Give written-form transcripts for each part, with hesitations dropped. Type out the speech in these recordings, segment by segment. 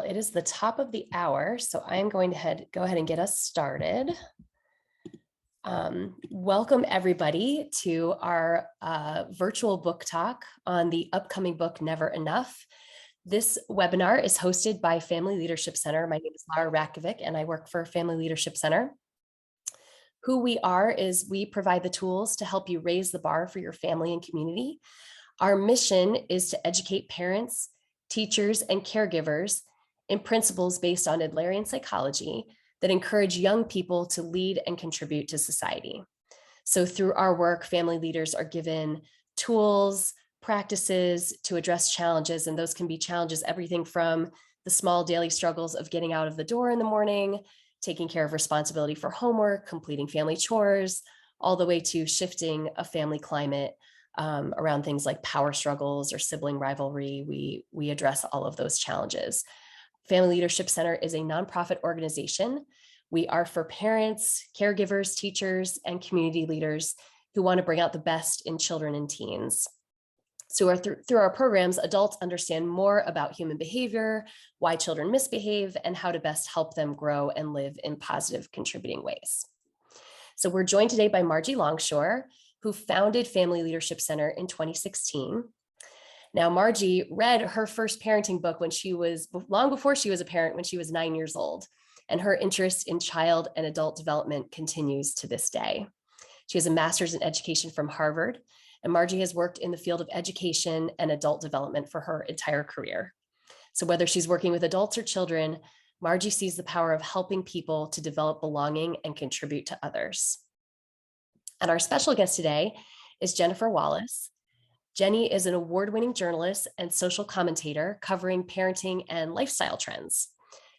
It is the top of the hour, so I'm going to go ahead and get us started. Welcome everybody to our virtual book talk on the upcoming book, Never Enough. This webinar is hosted by Family Leadership Center. My name is Laura Rakovic, and I work for Family Leadership Center. Who we are is we provide the tools to help you raise the bar for your family and community. Our mission is to educate parents, teachers, and caregivers in principles based on Adlerian psychology that encourage young people to lead and contribute to society. So through our work, family leaders are given tools, practices to address challenges, and those can be challenges, everything from the small daily struggles of getting out of the door in the morning, taking care of responsibility for homework, completing family chores, all the way to shifting a family climate around things like power struggles or sibling rivalry. We address all of those challenges. Family Leadership Center is a nonprofit organization. We are for parents, caregivers, teachers, and community leaders who want to bring out the best in children and teens. So through our programs, adults understand more about human behavior, why children misbehave, and how to best help them grow and live in positive, contributing ways. So we're joined today by Marjie Longshore, who founded Family Leadership Center in 2016. Now, Marjie read her first parenting book when she was, long before she was a parent, when she was 9 years old, and her interest in child and adult development continues to this day. She has a master's in education from Harvard, and Marjie has worked in the field of education and adult development for her entire career. So whether she's working with adults or children, Marjie sees the power of helping people to develop belonging and contribute to others. And our special guest today is Jennie Wallace. Jennie is an award-winning journalist and social commentator covering parenting and lifestyle trends.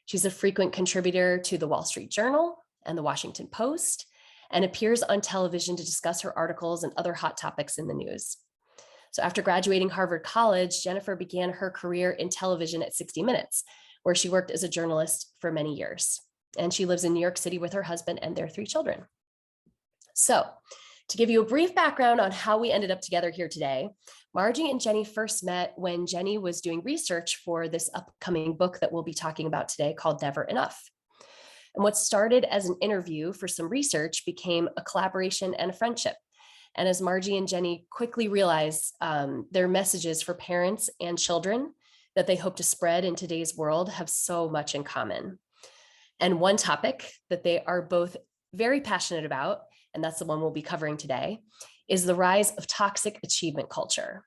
She's a frequent contributor to the Wall Street Journal and the Washington Post, and appears on television to discuss her articles and other hot topics in the news. So after graduating Harvard College, Jennie began her career in television at 60 Minutes, where she worked as a journalist for many years. And she lives in New York City with her husband and their 3 children. So to give you a brief background on how we ended up together here today, Marjie and Jennie first met when Jennie was doing research for this upcoming book that we'll be talking about today called Never Enough. And what started as an interview for some research became a collaboration and a friendship. And as Marjie and Jennie quickly realized, their messages for parents and children that they hope to spread in today's world have so much in common. And one topic that they are both very passionate about, and that's the one we'll be covering today, is the rise of toxic achievement culture.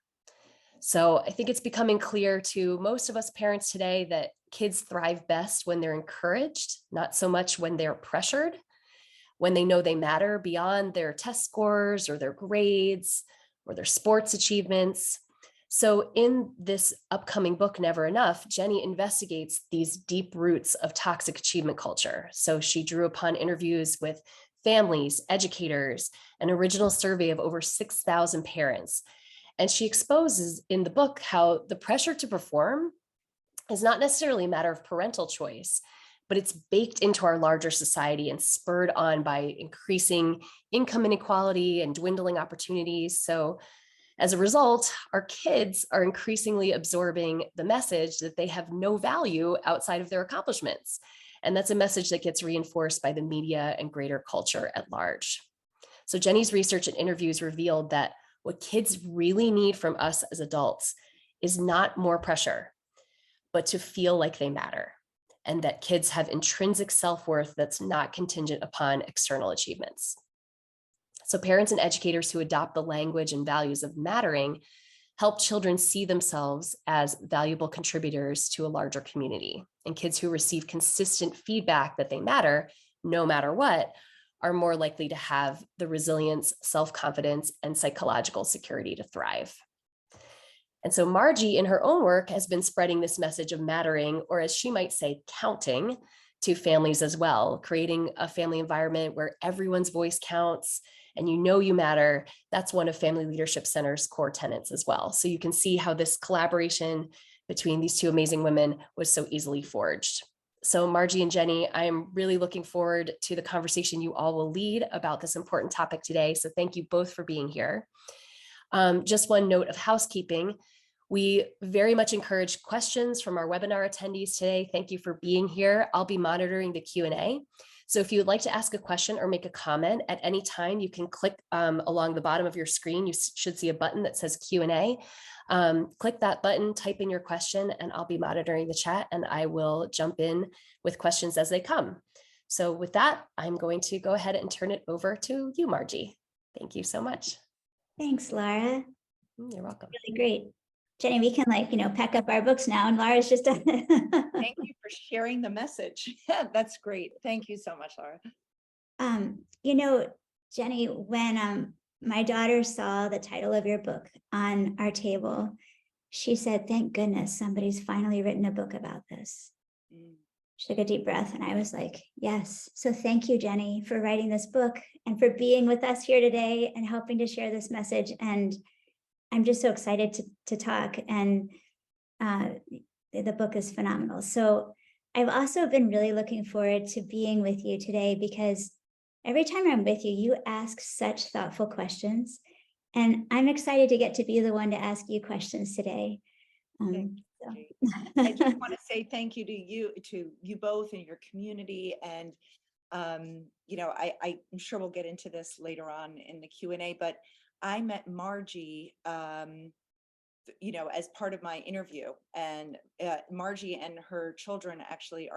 So I think it's becoming clear to most of us parents today that kids thrive best when they're encouraged, not so much when they're pressured, when they know they matter beyond their test scores or their grades or their sports achievements. So in this upcoming book, Never Enough, Jennie investigates these deep roots of toxic achievement culture. So she drew upon interviews with families, educators, an original survey of over 6,000 parents. And she exposes in the book how the pressure to perform is not necessarily a matter of parental choice, but it's baked into our larger society and spurred on by increasing income inequality and dwindling opportunities. So as a result, our kids are increasingly absorbing the message that they have no value outside of their accomplishments. And that's a message that gets reinforced by the media and greater culture at large. So Jennie's research and interviews revealed that what kids really need from us as adults is not more pressure, but to feel like they matter, and that kids have intrinsic self-worth that's not contingent upon external achievements. So parents and educators who adopt the language and values of mattering help children see themselves as valuable contributors to a larger community. And kids who receive consistent feedback that they matter, no matter what, are more likely to have the resilience, self-confidence, and psychological security to thrive. And so Marjie, in her own work, has been spreading this message of mattering, or as she might say, counting, to families as well, creating a family environment where everyone's voice counts and you know you matter. That's one of Family Leadership Center's core tenets as well. So you can see how this collaboration between these 2 amazing women was so easily forged. So Marjie and Jennie, I am really looking forward to the conversation you all will lead about this important topic today. So thank you both for being here. Just one note of housekeeping. We very much encourage questions from our webinar attendees today. Thank you for being here. I'll be monitoring the Q&A. So if you would like to ask a question or make a comment at any time, you can click along the bottom of your screen. You should see a button that says Q&A. Click that button, type in your question, and I'll be monitoring the chat, and I will jump in with questions as they come. So with that, I'm going to go ahead and turn it over to you, Marjie. Thank you so much. Thanks, Laura. You're welcome. Really great. Jenny, we can pack up our books now, and Laura's just done. Thank you for sharing the message. That's great. Thank you so much, Laura. Jenny, when my daughter saw the title of your book on our table, she said, "Thank goodness somebody's finally written a book about this." She took a deep breath, and I was like, yes. So thank you, Jenny, for writing this book and for being with us here today and helping to share this message. And I'm just so excited to talk, and the book is phenomenal. So I've also been really looking forward to being with you today, because every time I'm with you, you ask such thoughtful questions, and I'm excited to get to be the one to ask you questions today. I just want to say thank you to you both and your community. And, I'm sure we'll get into this later on in the Q&A, but I met Marjie, as part of my interview, and Marjie and her children actually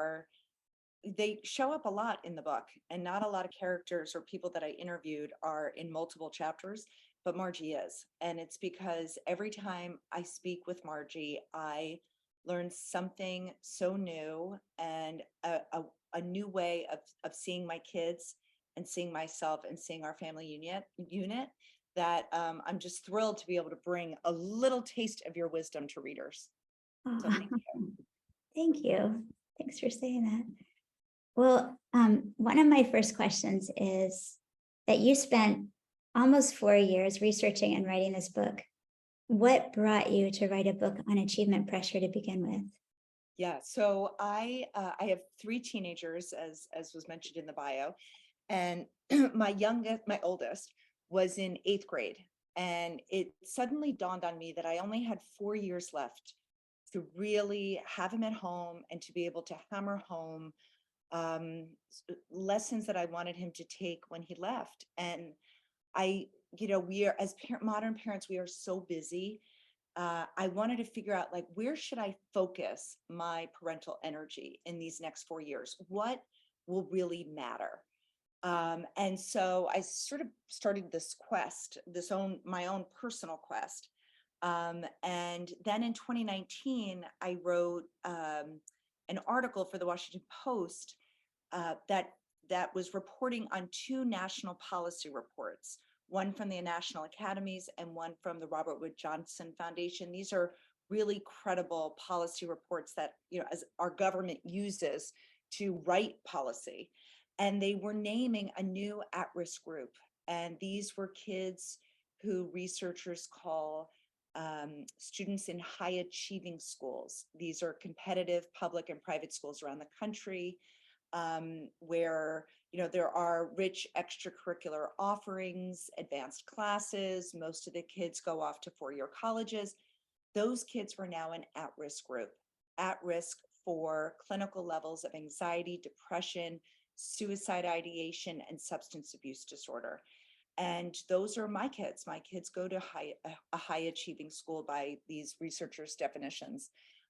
they show up a lot in the book, and not a lot of characters or people that I interviewed are in multiple chapters, but Marjie is. And it's because every time I speak with Marjie, I learn something so new, and a new way of seeing my kids and seeing myself and seeing our family unit that I'm just thrilled to be able to bring a little taste of your wisdom to readers. So thank you. Thank you. Thanks for saying that. Well, one of my first questions is that you spent almost 4 years researching and writing this book. What brought you to write a book on achievement pressure to begin with? Yeah, so I have 3 teenagers, as was mentioned in the bio, and my oldest was in 8th grade, and it suddenly dawned on me that I only had 4 years left to really have him at home and to be able to hammer home lessons that I wanted him to take when he left. And we are, as modern parents, we are so busy. I wanted to figure out, where should I focus my parental energy in these next 4 years? What will really matter? And so I sort of started this quest, my own personal quest. And then in 2019, I wrote an article for the Washington Post that was reporting on 2 national policy reports, one from the National Academies and one from the Robert Wood Johnson Foundation. These are really credible policy reports that, as our government uses to write policy. And they were naming a new at-risk group. And these were kids who researchers call students in high achieving schools. These are competitive public and private schools around the country, where there are rich extracurricular offerings, advanced classes. Most of the kids go off to 4-year colleges. Those kids were now an at-risk group, at risk for clinical levels of anxiety, depression, suicide ideation, and substance abuse disorder. And those are my kids. My kids go to a high achieving school by these researchers' definitions.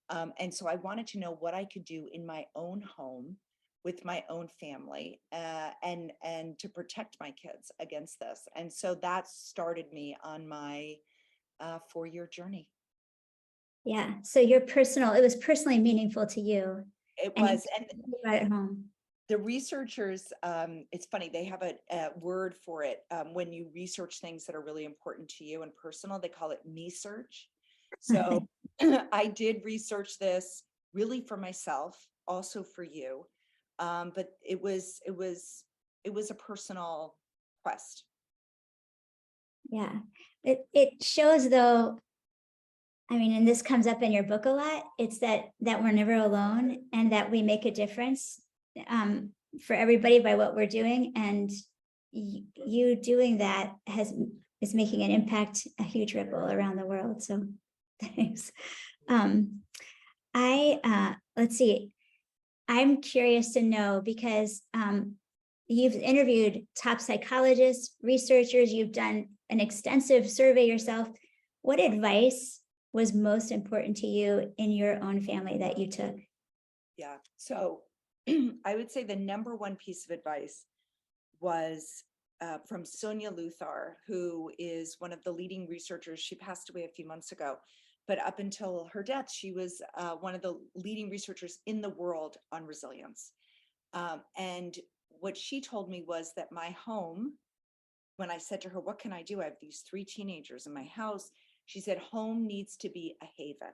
And so I wanted to know what I could do in my own home with my own family, and to protect my kids against this. And so that started me on my 4-year journey. Yeah. So it was personally meaningful to you. It was. And right at home. The researchers, it's funny, they have a word for it. When you research things that are really important to you and personal, they call it me search. So I did research this really for myself, also for you. But it was a personal quest. Yeah, it shows, though. I mean, and this comes up in your book a lot. It's that we're never alone, and that we make a difference for everybody by what we're doing. And you doing that is making an impact, a huge ripple around the world. So Thanks. Let's see. I'm curious to know because you've interviewed top psychologists, researchers, you've done an extensive survey yourself. What advice was most important to you in your own family that you took? Yeah. So I would say the number one piece of advice was from Sonia Luthar, who is one of the leading researchers. She passed away a few months ago, but up until her death, she was one of the leading researchers in the world on resilience. And what she told me was that my home, when I said to her, what can I do? I have these 3 teenagers in my house. She said, home needs to be a haven.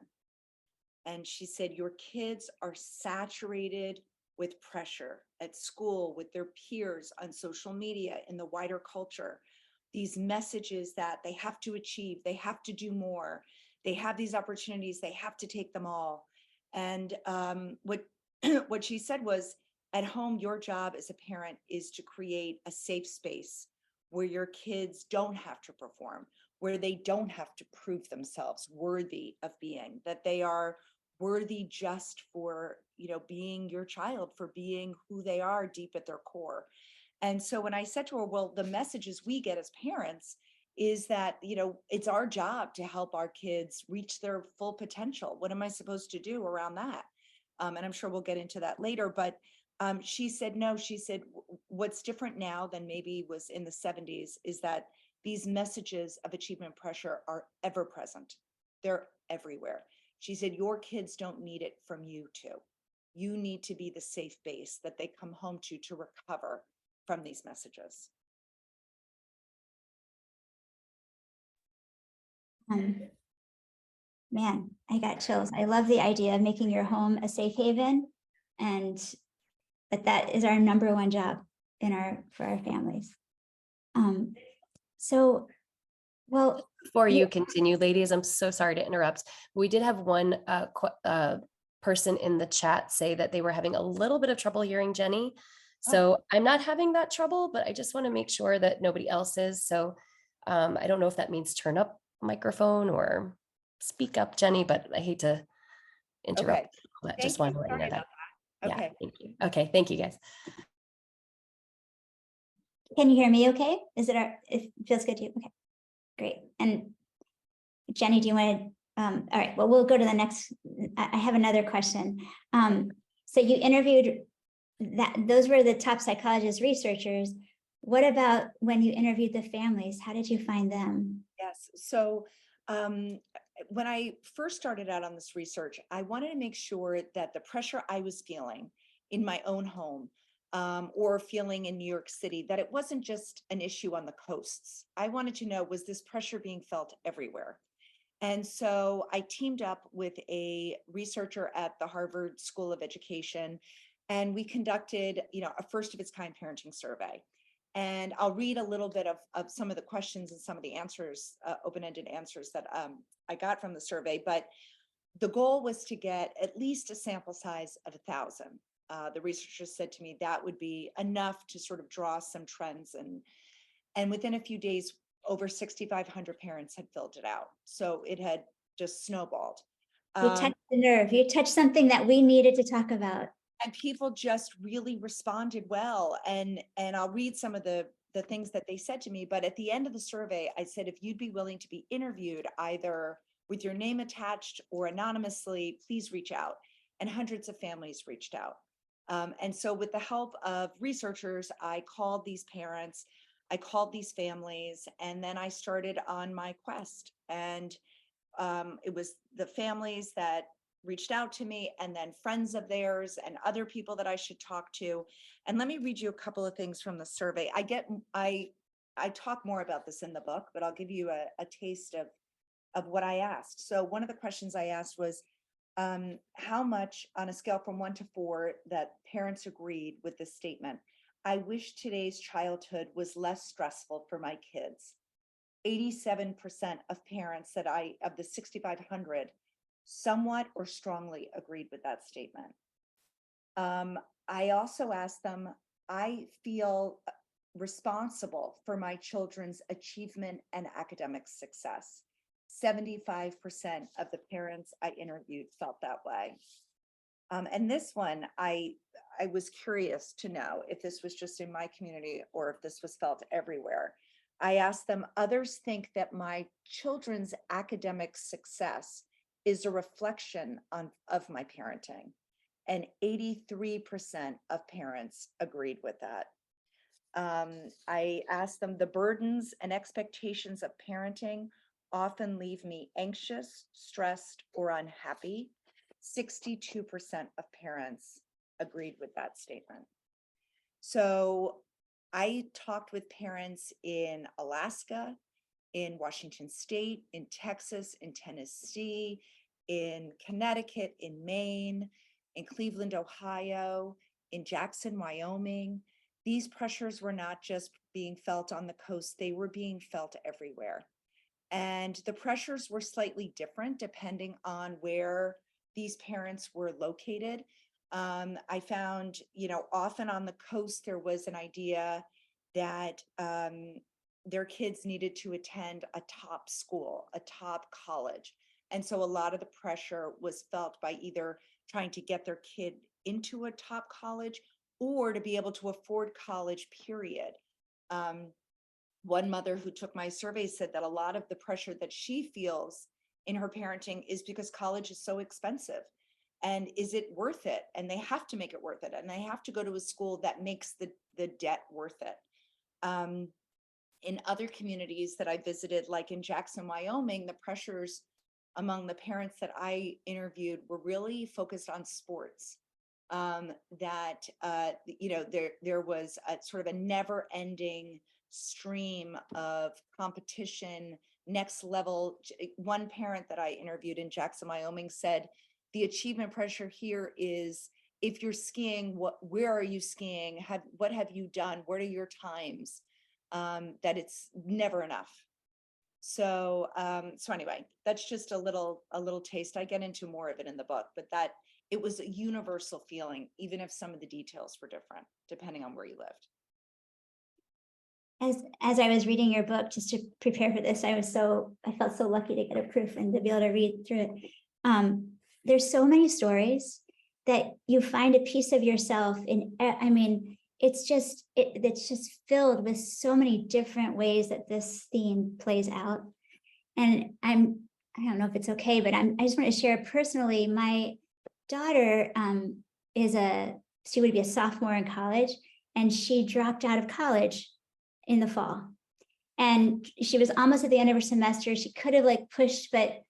And she said, your kids are saturated with pressure at school, with their peers, on social media, in the wider culture. These messages that they have to achieve, they have to do more, they have these opportunities, they have to take them all. And what she said was, at home, your job as a parent is to create a safe space where your kids don't have to perform, where they don't have to prove themselves worthy of being, that they are worthy just for, being your child, for being who they are deep at their core. And so when I said to her, well, the messages we get as parents is that, it's our job to help our kids reach their full potential. What am I supposed to do around that? And I'm sure we'll get into that later, but she said, no, she said, what's different now than maybe was in the 70s is that these messages of achievement pressure are ever present. They're everywhere. She said, your kids don't need it from you too. You need to be the safe base that they come home to recover from these messages. Man, I got chills. I love the idea of making your home a safe haven, and that is our number one job for our families. So, well, Before you continue, ladies, I'm so sorry to interrupt. We did have one person in the chat say that they were having a little bit of trouble hearing Jennie. So I'm not having that trouble, but I just want to make sure that nobody else is. So I don't know if that means turn up microphone or speak up, Jennie, but I hate to interrupt. Okay. But just wanted to let you know that. Yeah, Okay. thank you. Okay, thank you guys. can you hear me okay? It feels good to you? Okay, great. And Jennie, do you want to, all right, well, we'll go to the next, I have another question. So you interviewed those were the top psychologists, researchers. What about when you interviewed the families? How did you find them? Yes. So when I first started out on this research, I wanted to make sure that the pressure I was feeling in my own home or feeling in New York City, that it wasn't just an issue on the coasts. I wanted to know, was this pressure being felt everywhere? And so I teamed up with a researcher at the Harvard School of Education, and we conducted, a first of its kind parenting survey. And I'll read a little bit of some of the questions and some of the answers, open-ended answers that I got from the survey. But the goal was to get at least a sample size of 1,000. The researchers said to me that would be enough to sort of draw some trends. And within a few days, over 6,500 parents had filled it out. So it had just snowballed. You touched the nerve. You touched something that we needed to talk about. And people just really responded well. And I'll read some of the things that they said to me. But at the end of the survey, I said, if you'd be willing to be interviewed either with your name attached or anonymously, please reach out. And hundreds of families reached out. And so with the help of researchers, I called these parents, I called these families, and then I started on my quest. And it was the families that reached out to me, and then friends of theirs and other people that I should talk to. And let me read you a couple of things from the survey. I talk more about this in the book, but I'll give you a taste of what I asked. So one of the questions I asked was, how much on a scale from 1 to 4 that parents agreed with this statement? I wish today's childhood was less stressful for my kids. 87% of parents said of the 6,500, somewhat or strongly agreed with that statement. I also asked them, I feel responsible for my children's achievement and academic success. 75% of the parents I interviewed felt that way. And this one, I was curious to know if this was just in my community or if this was felt everywhere. I asked them, others think that my children's academic success is a reflection of my parenting. And 83% of parents agreed with that. I asked them, the burdens and expectations of parenting often leave me anxious, stressed, or unhappy. 62% of parents agreed with that statement. So I talked with parents in Alaska, in Washington State, in Texas, in Tennessee, in Connecticut, in Maine, in Cleveland, Ohio, in Jackson, Wyoming. These pressures were not just being felt on the coast, they were being felt everywhere. And the pressures were slightly different depending on where these parents were located. I found, often on the coast, there was an idea that their kids needed to attend a top school, a top college. And so a lot of the pressure was felt by either trying to get their kid into a top college or to be able to afford college, period. One mother who took my survey said that a lot of the pressure that she feels in her parenting is because college is so expensive. And is it worth it? And they have to make it worth it. And they have to go to a school that makes the debt worth it. In other communities that I visited, like in Jackson, Wyoming, the pressures among the parents that I interviewed were really focused on sports. There was a sort of a never ending stream of competition, next level. One parent that I interviewed in Jackson, Wyoming said, the achievement pressure here is, if you're skiing, where are you skiing? What have you done? What are your times? That it's never enough. So anyway, that's just a little taste. I get into more of it in the book, but that it was a universal feeling, even if some of the details were different, depending on where you lived. As I was reading your book, just to prepare for this, I felt so lucky to get a proof and to be able to read through it. There's so many stories that you find a piece of yourself in. I mean, it's just filled with so many different ways that this theme plays out. And I don't know if it's okay, but I just want to share personally. My daughter she would be a sophomore in college, and she dropped out of college in the fall. And she was almost at the end of her semester. She could have pushed, but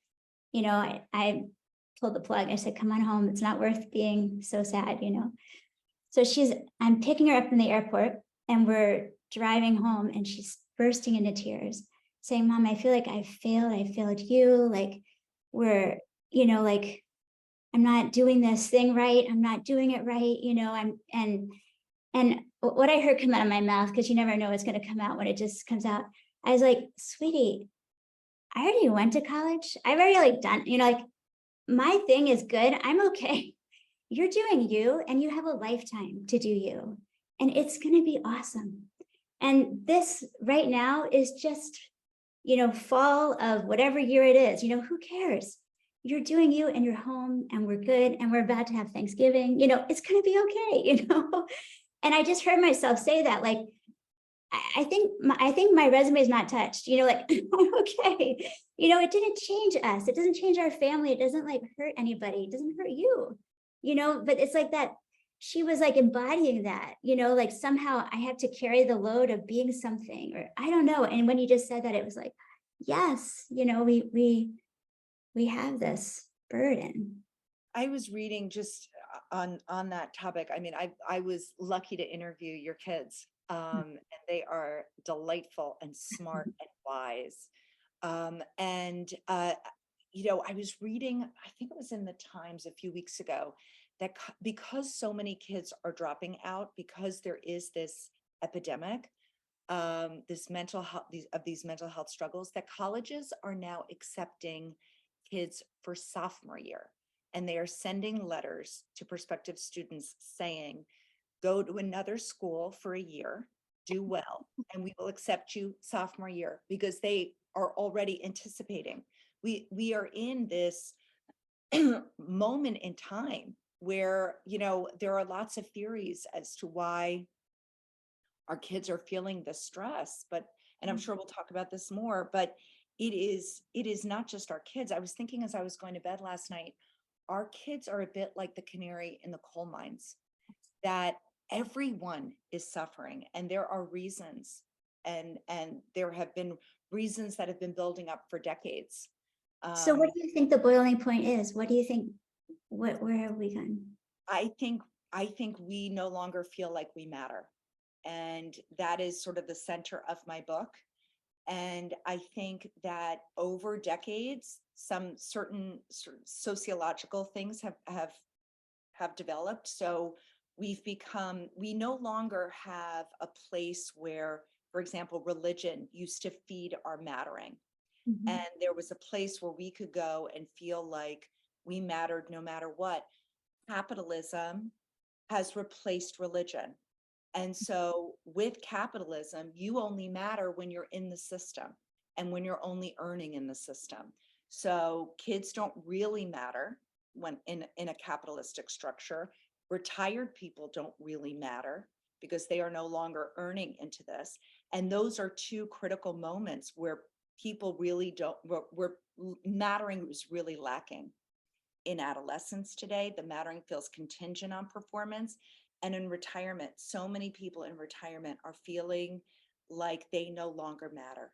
I pulled the plug. I said, come on home. It's not worth being so sad, So I'm picking her up from the airport, and we're driving home, and she's bursting into tears saying, Mom, I feel like I failed you. I'm not doing this thing right. I'm not doing it right. And what I heard come out of my mouth, because you never know what's going to come out when it just comes out. I was like, sweetie, I already went to college. I've already done, my thing is good. I'm okay. You're doing you, and you have a lifetime to do you, and it's going to be awesome. And this right now is just, fall of whatever year it is, who cares? You're doing you, and you're home, and we're good, and we're about to have Thanksgiving, it's going to be okay, And I just heard myself say that, I think my resume is not touched, I'm okay. It didn't change us. It doesn't change our family. It doesn't hurt anybody. It doesn't hurt you, but it's that she was embodying that, somehow I have to carry the load of being something, or I don't know. And when you just said that, it was yes, we have this burden. I was reading just on that topic. I mean, I was lucky to interview your kids. And they are delightful and smart and wise. I was reading, I think it was in the Times a few weeks ago, that because so many kids are dropping out, because there is this epidemic, these mental health struggles, that colleges are now accepting kids for sophomore year. And they are sending letters to prospective students saying, go to another school for a year, do well, and we will accept you sophomore year, because they are already anticipating we are in this moment in time where, there are lots of theories as to why our kids are feeling the stress, and I'm sure we'll talk about this more, but it is not just our kids. I was thinking as I was going to bed last night, our kids are a bit like the canary in the coal mines, that everyone is suffering, and there are reasons, and there have been reasons that have been building up for decades. So what Um, do you think the boiling point is? What do you think, where have we gone? I think I think we no longer feel like we matter. And that is sort of the center of my book. And I think that over decades, some certain sociological things have developed. So we no longer have a place where, for example, religion used to feed our mattering. Mhm. And there was a place where we could go and feel like we mattered no matter what. Capitalism has replaced religion. And so with capitalism, you only matter when you're in the system and when you're only earning in the system. So kids don't really matter when in a capitalistic structure. Retired people don't really matter because they are no longer earning into this. And those are two critical moments where people really don't, where mattering is really lacking. In adolescence today, the mattering feels contingent on performance. And in retirement, so many people in retirement are feeling like they no longer matter.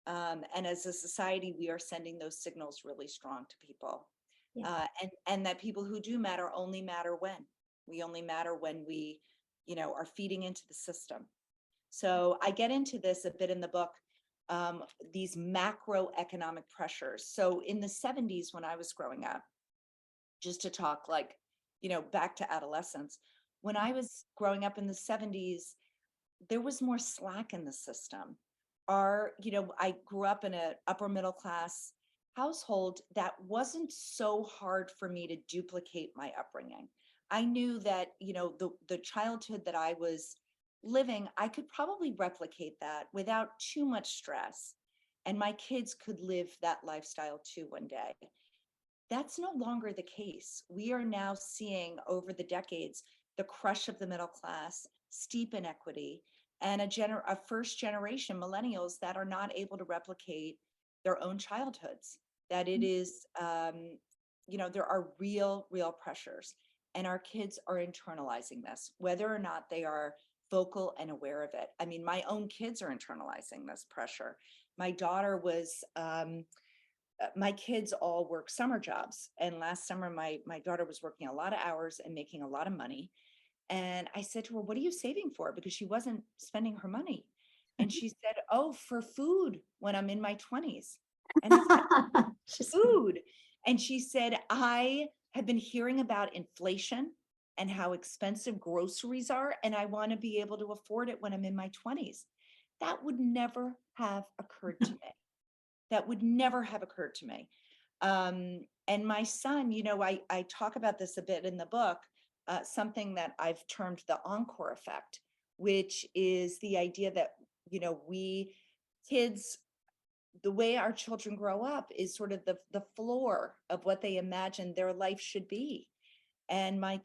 And as a society, we are sending those signals really strong to people. Yeah. And that people who do matter only matter when. We only matter when we, are feeding into the system. So I get into this a bit in the book, these macroeconomic pressures. So in the 70s, when I was growing up, just to talk like, back to adolescence, when I was growing up in the 70s, there was more slack in the system. I grew up in an upper middle class household that wasn't so hard for me to duplicate my upbringing. I knew that, the childhood that I was living, I could probably replicate that without too much stress. And my kids could live that lifestyle too one day. That's no longer the case. We are now seeing over the decades the crush of the middle class, steep inequity, and a first generation millennials that are not able to replicate their own childhoods. That it is, there are real pressures, and our kids are internalizing this, whether or not they are vocal and aware of it. I mean, my own kids are internalizing this pressure. My daughter was, my kids all work summer jobs, and last summer my daughter was working a lot of hours and making a lot of money. And I said to her, what are you saving for? Because she wasn't spending her money. And she said, oh, for food when I'm in my 20s. And I said, Just- food. And she said, I have been hearing about inflation and how expensive groceries are, and I want to be able to afford it when I'm in my 20s. That would never have occurred to me. That would never have occurred to me. And my son, I talk about this a bit in the book, something that I've termed the encore effect, which is the idea that, we kids, the way our children grow up is sort of the floor of what they imagine their life should be. And my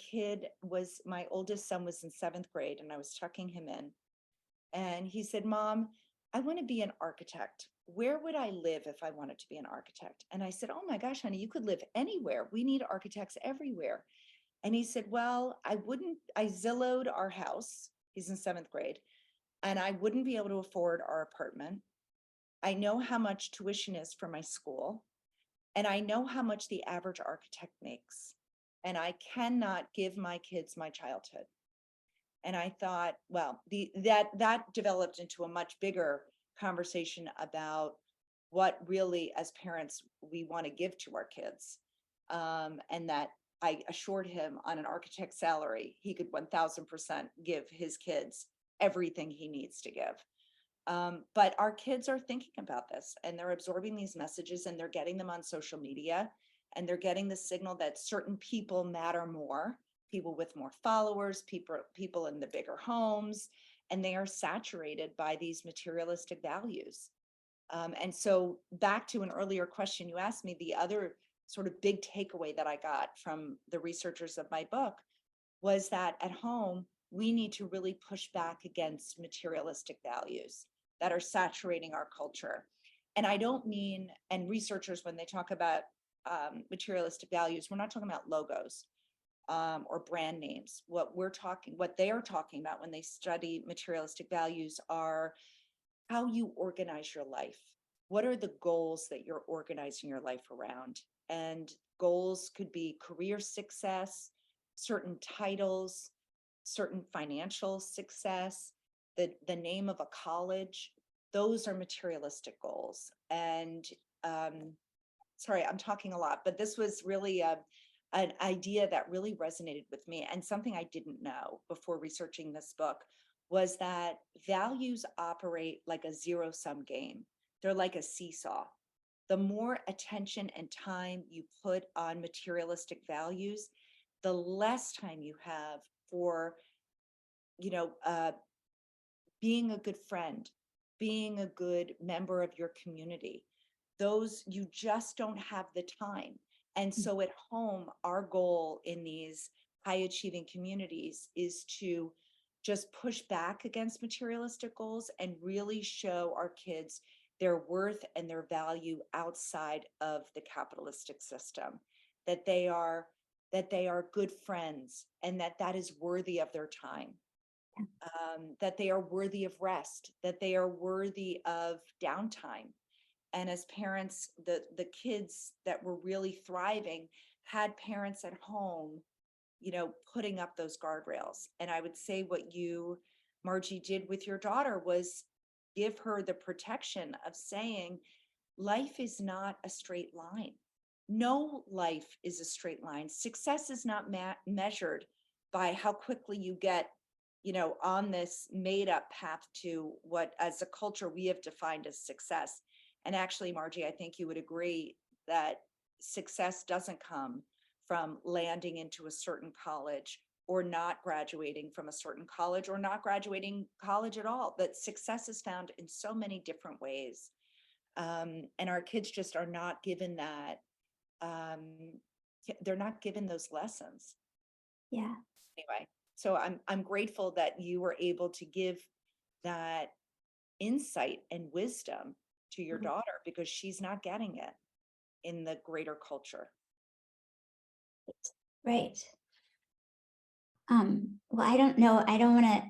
oldest son was in 7th grade, and I was tucking him in. And he said, Mom, I want to be an architect. Where would I live if I wanted to be an architect? And I said, oh my gosh, honey, you could live anywhere. We need architects everywhere. And he said, well, I Zillowed our house. He's in 7th grade. And I wouldn't be able to afford our apartment. I know how much tuition is for my school. And I know how much the average architect makes. And I cannot give my kids my childhood. And I thought, well, that developed into a much bigger conversation about what really, as parents, we want to give to our kids. And that I assured him on an architect's salary, he could 1000% give his kids everything he needs to give. But our kids are thinking about this, and they're absorbing these messages, and they're getting them on social media, and they're getting the signal that certain people matter more, people with more followers, people in the bigger homes, and they are saturated by these materialistic values. And so back to an earlier question you asked me, the other sort of big takeaway that I got from the researchers of my book was that at home, we need to really push back against materialistic values that are saturating our culture. And I don't mean, and researchers, when they talk about materialistic values, we're not talking about logos or brand names. What they are talking about when they study materialistic values are how you organize your life. What are the goals that you're organizing your life around? And goals could be career success, certain titles, certain financial success, the name of a college. Those are materialistic goals. And sorry, I'm talking a lot, but this was really an idea that really resonated with me, and something I didn't know before researching this book was that values operate like a zero-sum game. They're like a seesaw. The more attention and time you put on materialistic values, the less time you have for, you know, being a good friend, being a good member of your community. Those, you just don't have the time. And so at home, our goal in these high achieving communities is to just push back against materialistic goals and really show our kids their worth and their value outside of the capitalistic system, that they are good friends, and that is worthy of their time, that they are worthy of rest, that they are worthy of downtime. And as parents, the kids that were really thriving had parents at home, putting up those guardrails. And I would say what you, Margie, did with your daughter was give her the protection of saying, life is not a straight line. No life is a straight line. Success is not measured by how quickly you get, on this made up path to what as a culture we have defined as success. And actually, Margie, I think you would agree that success doesn't come from landing into a certain college or not graduating from a certain college or not graduating college at all. That success is found in so many different ways. And our kids just are not given that. They're not given those lessons. Yeah. Anyway, so I'm grateful that you were able to give that insight and wisdom to your daughter, because she's not getting it in the greater culture. Right. Well, I don't know. I don't want to,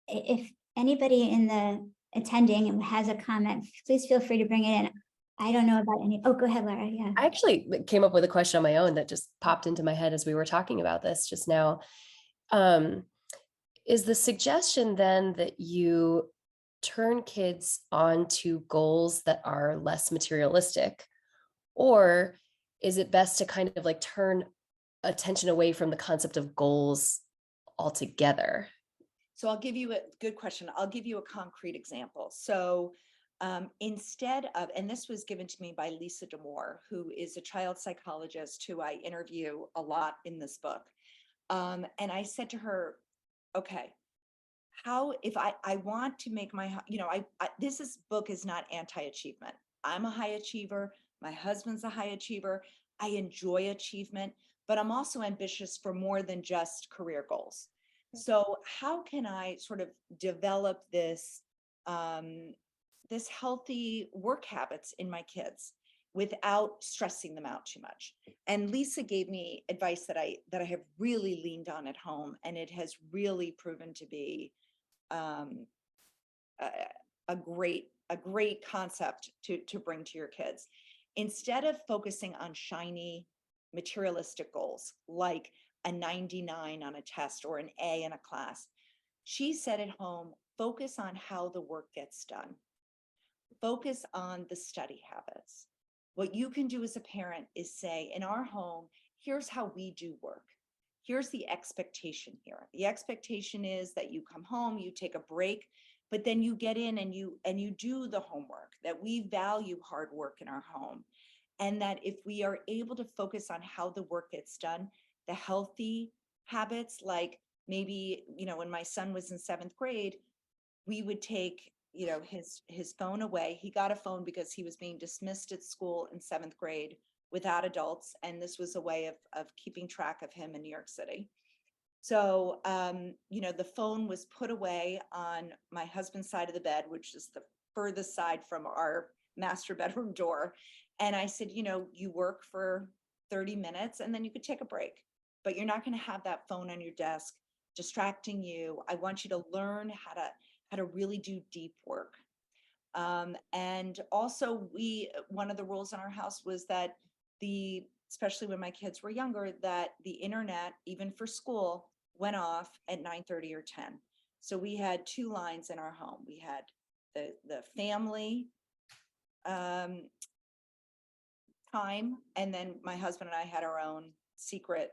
if anybody in the attending has a comment, please feel free to bring it in. I don't know about any. Oh, go ahead, Laura. Yeah. I actually came up with a question on my own that just popped into my head as we were talking about this just now. Is the suggestion then that you turn kids on to goals that are less materialistic, or is it best to kind of like turn attention away from the concept of goals altogether? So I'll give you a good question. I'll give you a concrete example. So instead of, and this was given to me by Lisa D'Amour, who is a child psychologist who I interview a lot in this book. And I said to her, okay, how, if I want to make my, this book is not anti-achievement. I'm a high achiever. My husband's a high achiever. I enjoy achievement, but I'm also ambitious for more than just career goals. So how can I sort of develop this, this healthy work habits in my kids without stressing them out too much? And Lisa gave me advice that I have really leaned on at home, and it has really proven to be a great concept to bring to your kids. Instead of focusing on shiny materialistic goals like a 99 on a test or an A in a class, she said at home, focus on how the work gets done. Focus on the study habits. What you can do as a parent is say, in our home, here's how we do work. Here's the expectation here. The expectation is that you come home, you take a break, but then you get in and you do the homework, that we value hard work in our home. And that if we are able to focus on how the work gets done, the healthy habits, like maybe, when my son was in 7th grade, we would take his phone away. He got a phone because he was being dismissed at school in 7th grade without adults. And this was a way of keeping track of him in New York City. So, the phone was put away on my husband's side of the bed, which is the furthest side from our master bedroom door. And I said, you work for 30 minutes and then you could take a break, but you're not going to have that phone on your desk distracting you. I want you to learn how to really do deep work. And also one of the rules in our house was that especially when my kids were younger, that the internet, even for school, went off at 9:30 or 10. So we had 2 lines in our home. We had the family time, and then my husband and I had our own secret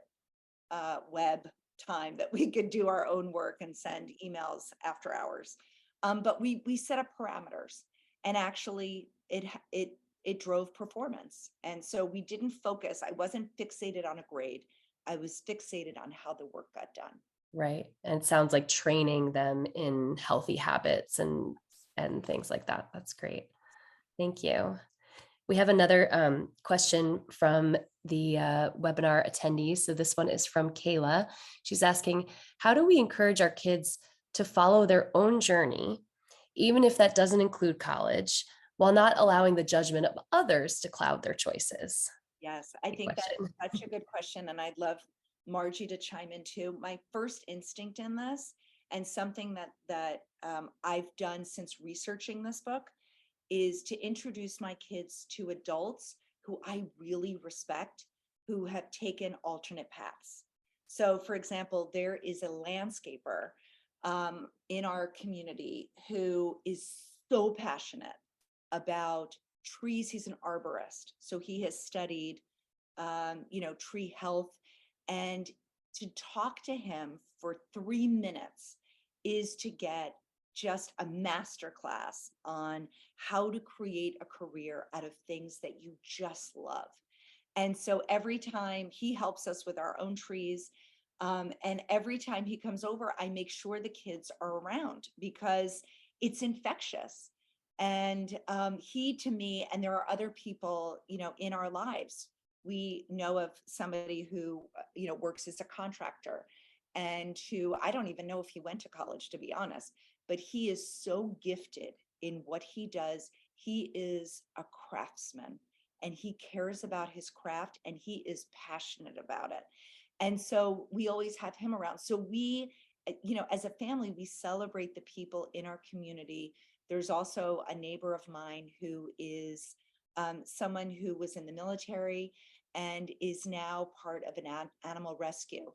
web time that we could do our own work and send emails after hours. But we set up parameters, and actually it drove performance. And so we didn't focus. I wasn't fixated on a grade. I was fixated on how the work got done. Right. And it sounds like training them in healthy habits and things like that. That's great. Thank you. We have another question from the webinar attendees. So this one is from Kayla. She's asking, how do we encourage our kids to follow their own journey, even if that doesn't include college, while not allowing the judgment of others to cloud their choices? Yes, I think that is such a good question. And I'd love Margie to chime in too. My first instinct in this, and something that I've done since researching this book, is to introduce my kids to adults who I really respect, who have taken alternate paths. So for example, there is a landscaper in our community who is so passionate about trees. He's an arborist. So he has studied, tree health, and to talk to him for 3 minutes is to get just a masterclass on how to create a career out of things that you just love. And so every time he helps us with our own trees, and every time he comes over, I make sure the kids are around because it's infectious. And he, to me, and there are other people, in our lives. We know of somebody who, works as a contractor, and who, I don't even know if he went to college, to be honest, but he is so gifted in what he does. He is a craftsman, and he cares about his craft, and he is passionate about it. And so we always have him around. So we, as a family, we celebrate the people in our community. There's also a neighbor of mine who is someone who was in the military and is now part of an animal rescue.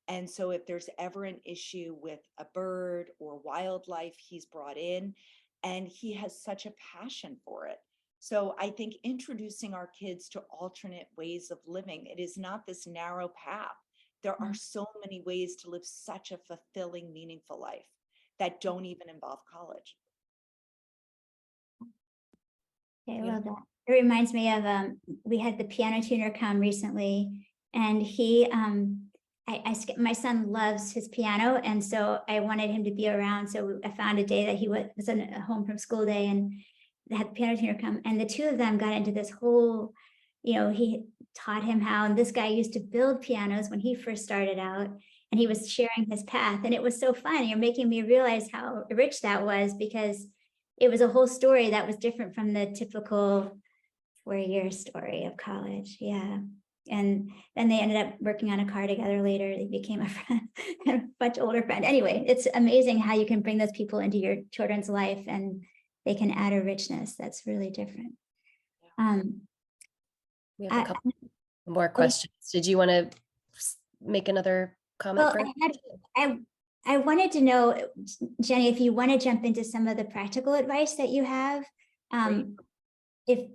And so if there's ever an issue with a bird or wildlife, he's brought in, and he has such a passion for it. So I think introducing our kids to alternate ways of living, it is not this narrow path. There are so many ways to live such a fulfilling, meaningful life that don't even involve college. Okay, I love that. It reminds me of, we had the piano tuner come recently, and he, my son loves his piano, and so I wanted him to be around. So I found a day that he was at a home from school day, and they had the piano tuner come, and the 2 of them got into this whole, he taught him how, and this guy used to build pianos when he first started out, and he was sharing his path, and it was so fun. You're making me realize how rich that was, because it was a whole story that was different from the typical 4-year story of college. Yeah. And then they ended up working on a car together later. They became a friend, a much older friend. Anyway, it's amazing how you can bring those people into your children's life, and they can add a richness that's really different. We have a couple more questions. Did you want to make another comment? Well, I wanted to know, Jennie, if you want to jump into some of the practical advice that you have. If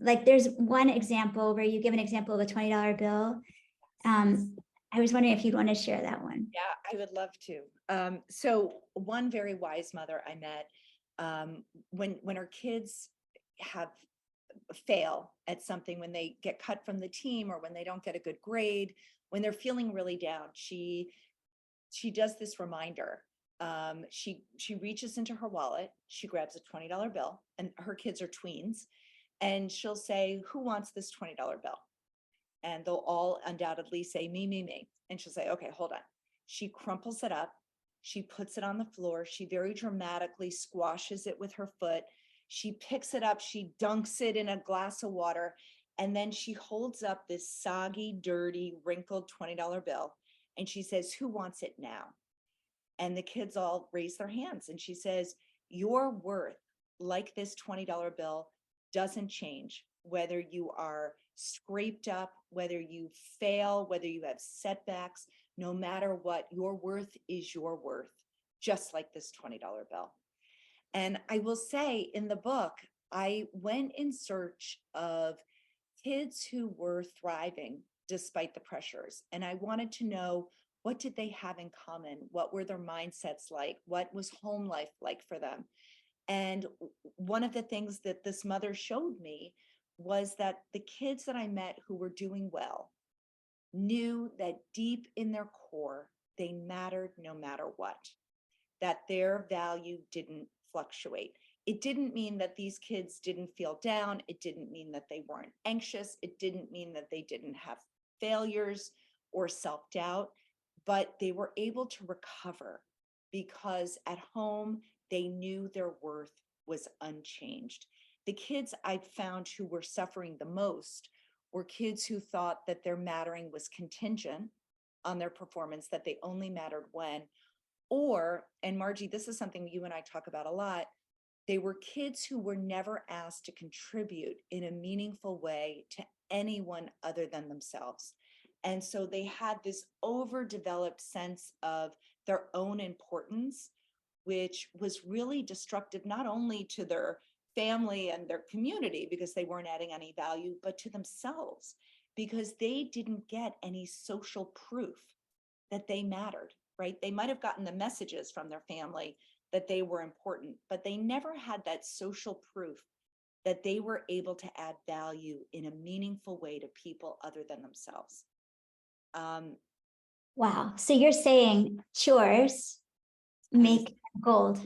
like there's one example where you give an example of a $20 bill. I was wondering if you'd want to share that one. Yeah, I would love to. So one very wise mother I met, when her kids fail at something, when they get cut from the team, or when they don't get a good grade, when they're feeling really down, she does this reminder she reaches into her wallet, she grabs a $20 bill, and her kids are tweens, and she'll say, "Who wants this $20 bill?" And they'll all undoubtedly say, "Me, me, me." And she'll say, "Okay, hold on." She crumples it up. She puts it on the floor. She very dramatically squashes it with her foot. She picks it up. She dunks it in a glass of water. And then she holds up this soggy, dirty, wrinkled $20 bill. And she says, "Who wants it now?" And the kids all raise their hands. And she says, "Your worth, like this $20 bill, doesn't change whether you are scraped up, whether you fail, whether you have setbacks, no matter what, your worth is your worth, just like this $20 bill." And I will say in the book, I went in search of kids who were thriving despite the pressures. And I wanted to know, what did they have in common? What were their mindsets like? What was home life like for them? And one of the things that this mother showed me was that the kids that I met who were doing well knew that deep in their core, they mattered no matter what, that their value didn't fluctuate. It didn't mean that these kids didn't feel down. It didn't mean that they weren't anxious. It didn't mean that they didn't have failures or self-doubt, but they were able to recover because at home, they knew their worth was unchanged. The kids I found who were suffering the most were kids who thought that their mattering was contingent on their performance, that they only mattered when, or, and Margie, this is something you and I talk about a lot, they were kids who were never asked to contribute in a meaningful way to anyone other than themselves. And so they had this overdeveloped sense of their own importance, which was really destructive, not only to their family and their community because they weren't adding any value, but to themselves because they didn't get any social proof that they mattered, right? They might have gotten the messages from their family that they were important, but they never had that social proof that they were able to add value in a meaningful way to people other than themselves. Wow. So you're saying chores make gold.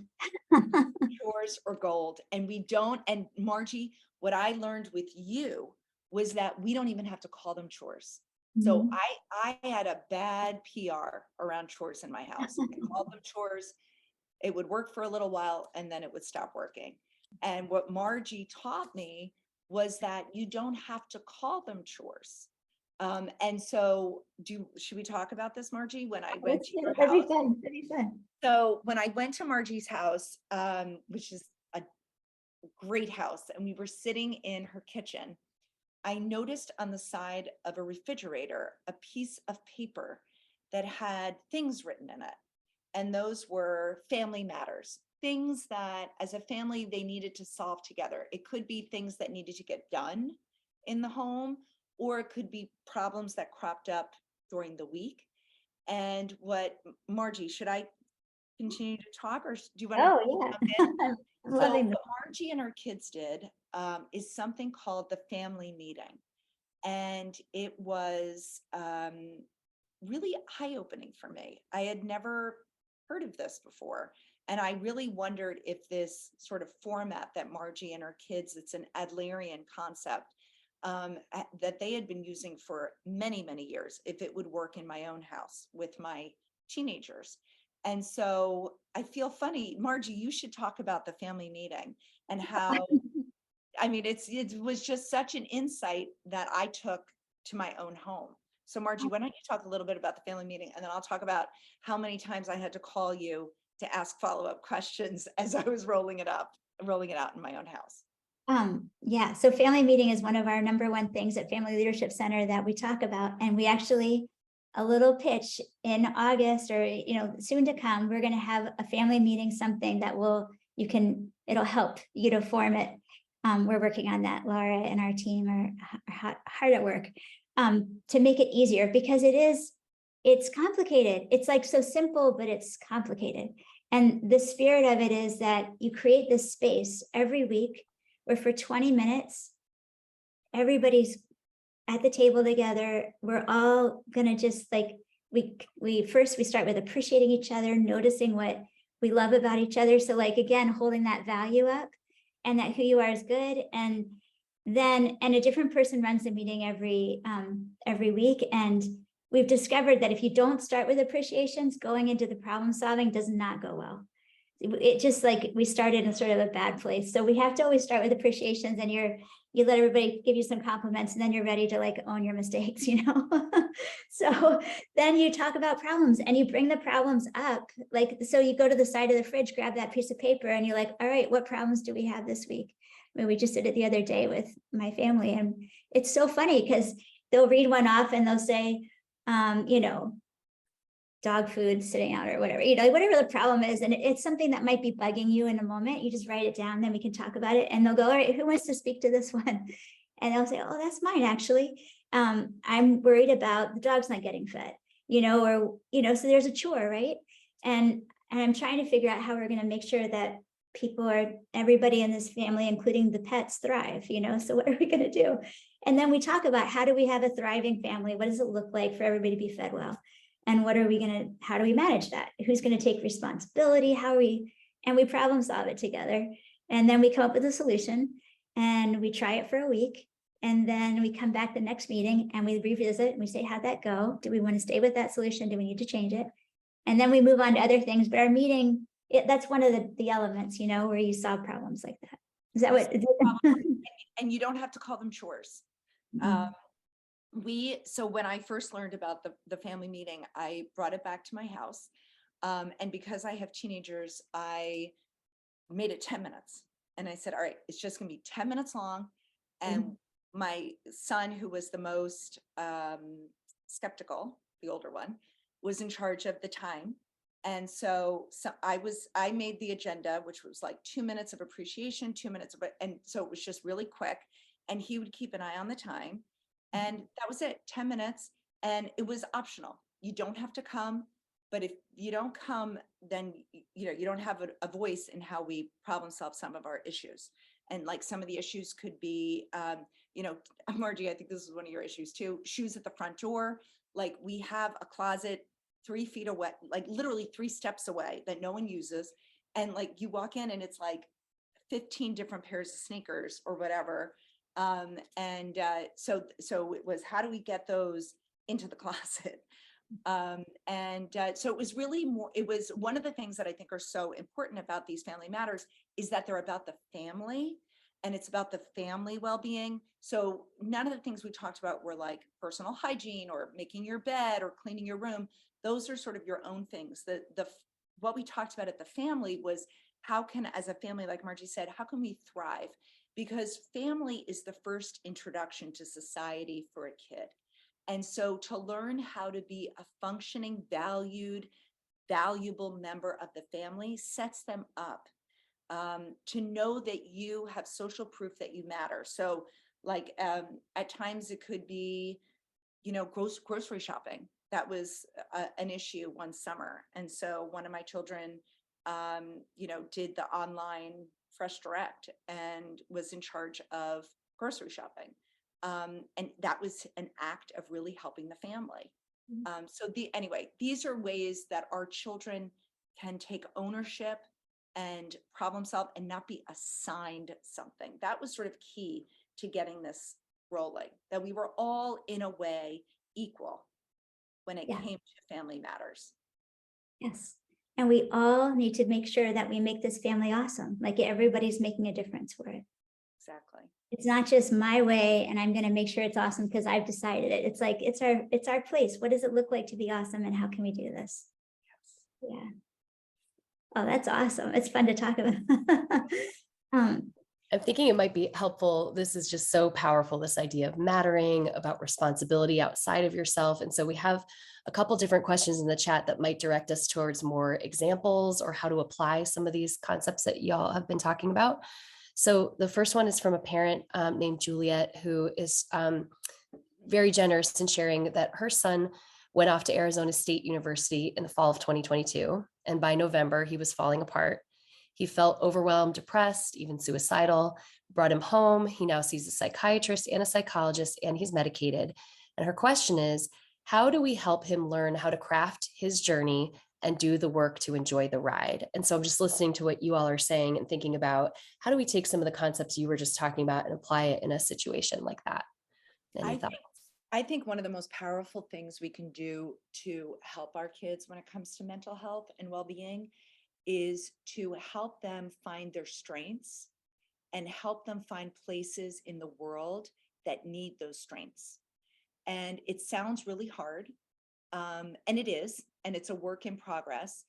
Chores or gold. And we don't, and Margie, what I learned with you was that we don't even have to call them chores. So Mhm. I had a bad PR around chores in my house. I called them chores. It would work for a little while and then it would stop working. And what Margie taught me was that you don't have to call them chores. And so should we talk about this, Margie, when I went to your That'd be house? fun. That'd be fun. So when I went to Margie's house, which is a great house, and we were sitting in her kitchen, I noticed on the side of a refrigerator a piece of paper that had things written in it. And those were family matters, things that as a family they needed to solve together. It could be things that needed to get done in the home, or it could be problems that cropped up during the week. And what, Margie, should I continue to talk or do you want to Oh, jump yeah. in? I'm So loving what this. Margie and her kids did is something called the family meeting. And it was really eye-opening for me. I had never heard of this before. And I really wondered if this sort of format that Margie and her kids, it's an Adlerian concept that they had been using for many, many years, if it would work in my own house with my teenagers. And so I feel funny, Margie, you should talk about the family meeting and how, I mean, it was just such an insight that I took to my own home. So Margie, why don't you talk a little bit about the family meeting and then I'll talk about how many times I had to call you to ask follow-up questions as I was rolling it out in my own house. Yeah, so family meeting is one of our number one things at Family Leadership Center that we talk about. And we actually, a little pitch in August or, soon to come, we're going to have a family meeting, something that it'll help you to form it. We're working on that. Laura and our team are hard at work to make it easier because it's complicated. It's like so simple, but it's complicated. And the spirit of it is that you create this space every week where for 20 minutes, everybody's at the table together. We're all gonna just like, we start with appreciating each other, noticing what we love about each other. So like, again, holding that value up and that who you are is good. And then, and a different person runs the meeting every week. And we've discovered that if you don't start with appreciations, going into the problem solving does not go well. It just like we started in sort of a bad place. So we have to always start with appreciations, and you let everybody give you some compliments, and then you're ready to like own your mistakes, you know? So then you talk about problems and you bring the problems up. Like, so you go to the side of the fridge, grab that piece of paper, and you're like, all right, what problems do we have this week? I mean, we just did it the other day with my family, and it's so funny because they'll read one off and they'll say, you know, dog food sitting out or whatever, you know, whatever the problem is. And it's something that might be bugging you in a moment. You just write it down, then we can talk about it. And they'll go, all right, who wants to speak to this one? And they'll say, oh, that's mine, actually. I'm worried about the dog's not getting fed, you know, or, you know, so there's a chore, right? And I'm trying to figure out how we're going to make sure that everybody in this family, including the pets, thrive, you know, so what are we going to do? And then we talk about, how do we have a thriving family? What does it look like for everybody to be fed well? And how do we manage that? Who's going to take responsibility? And we problem solve it together. And then we come up with a solution and we try it for a week. And then we come back the next meeting and we revisit and we say, how'd that go? Do we want to stay with that solution? Do we need to change it? And then we move on to other things. But our meeting, that's one of the elements, you know, where you solve problems like that. Is that what? And you don't have to call them chores. Mhm. So when I first learned about the family meeting, I brought it back to my house. And because I have teenagers, I made it 10 minutes. And I said, all right, it's just gonna be 10 minutes long. And my son, who was the most skeptical, the older one, was in charge of the time. And so I made the agenda, which was like 2 minutes of appreciation, 2 minutes of, and so it was just really quick. And he would keep an eye on the time. And that was it, 10 minutes. And it was optional. You don't have to come, but if you don't come, then you know, you don't have a voice in how we problem solve some of our issues. And like some of the issues could be, you know, Margie, I think this is one of your issues too, shoes at the front door. Like we have a closet 3 feet away, like literally 3 steps away that no one uses. And like you walk in and it's like 15 different pairs of sneakers or whatever. So it was, how do we get those into the closet? So it was really more, it was one of the things that I think are so important about these family matters is that they're about the family and it's about the family well-being. So none of the things we talked about were like personal hygiene or making your bed or cleaning your room. Those are sort of your own things. What we talked about at the family was how can, as a family, like Margie said, how can we thrive? Because family is the first introduction to society for a kid. And so to learn how to be a functioning, valued, valuable member of the family sets them up to know that you have social proof that you matter. So like at times it could be, you know, grocery shopping. That was an issue one summer. And so one of my children, you know, did the online Fresh Direct and was in charge of grocery shopping. And that was an act of really helping the family. Anyway, these are ways that our children can take ownership and problem solve and not be assigned something. That was sort of key to getting this rolling, that we were all in a way equal when it came to family matters. Yes. And we all need to make sure that we make this family awesome. Like everybody's making a difference for it. Exactly. It's not just my way and I'm going to make sure it's awesome because I've decided it. It's like, it's our place. What does it look like to be awesome and how can we do this? Yes. Yeah. Oh, that's awesome. It's fun to talk about. I'm thinking it might be helpful. This is just so powerful, this idea of mattering, about responsibility outside of yourself. And so we have a couple different questions in the chat that might direct us towards more examples or how to apply some of these concepts that y'all have been talking about. So the first one is from a parent named Juliet, who is very generous in sharing that her son went off to Arizona State University in the fall of 2022. And by November, he was falling apart. He felt overwhelmed, depressed, even suicidal, brought him home. He now sees a psychiatrist and a psychologist, and he's medicated. And her question is, how do we help him learn how to craft his journey and do the work to enjoy the ride. And so I'm just listening to what you all are saying and thinking about how do we take some of the concepts you were just talking about and apply it in a situation like that? Any I thoughts? think I think one of the most powerful things we can do to help our kids when it comes to mental health and well-being is to help them find their strengths and help them find places in the world that need those strengths. And it sounds really hard, and it is, and it's a work in progress.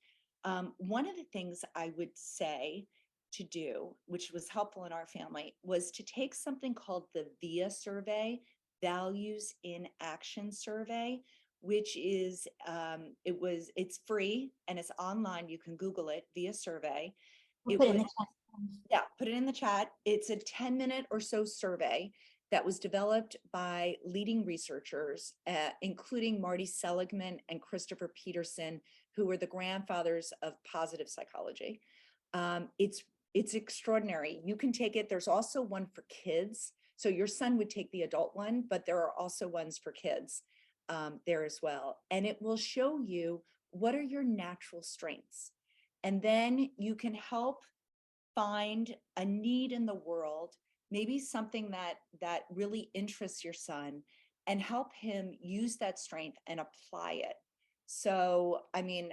One of the things I would say to do, which was helpful in our family, was to take something called the VIA survey, Values in Action Survey, which is it's free and it's online. You can Google it, VIA survey. We'll It put it in was the chat. Yeah, put it in the chat. It's a 10-minute or so survey that was developed by leading researchers, including Marty Seligman and Christopher Peterson, who were the grandfathers of positive psychology. It's extraordinary. You can take it. There's also one for kids. So your son would take the adult one, but there are also ones for kids there as well. And it will show you what are your natural strengths. And then you can help find a need in the world, maybe something that really interests your son, and help him use that strength and apply it. So, I mean,